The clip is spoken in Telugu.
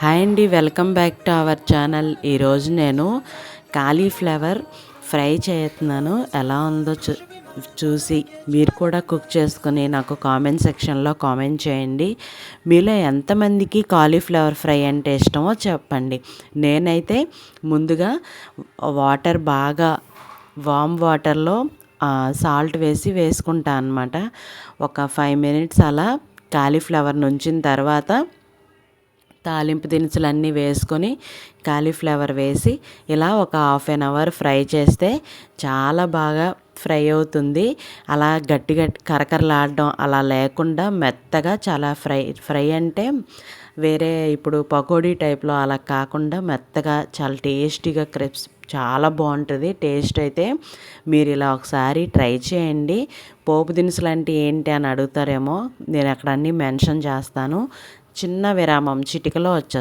హాయ్ అండి, welcome back to our channel. ఈరోజు నేను కాలీఫ్లవర్ ఫ్రై చేస్తున్నాను. ఎలా ఉందో చూసి మీరు కూడా కుక్ చేసుకుని నాకు కామెంట్ సెక్షన్లో కామెంట్ చేయండి. మీలో ఎంతమందికి కాలీఫ్లవర్ ఫ్రై అంటే ఇష్టమో చెప్పండి. నేనైతే ముందుగా వాటర్ బాగా వామ్ వాటర్లో సాల్ట్ వేసుకుంటాను అనమాట. ఒక 5 మినిట్స్ అలా కాలీఫ్లవర్ నుంచిన తర్వాత తాలింపు దినుసులన్నీ వేసుకొని కాలీఫ్లవర్ వేసి ఇలా ఒక 1/2 అవర్ ఫ్రై చేస్తే చాలా బాగా ఫ్రై అవుతుంది. అలా గట్టిగా కరకరలాడడం అలా లేకుండా మెత్తగా చాలా ఫ్రై అంటే వేరే ఇప్పుడు పకోడీ టైప్లో అలా కాకుండా మెత్తగా చాలా టేస్టీగా క్రిప్స్ చాలా బాగుంటుంది టేస్ట్ అయితే. మీరు ఇలా ఒకసారి ట్రై చేయండి. పోపు దినుసులు అంటే ఏంటి అని అడుగుతారేమో, నేను అక్కడ అన్నీ మెన్షన్ చేస్తాను. చిన్న విరామం చిటికలో వచ్చేస్తాను.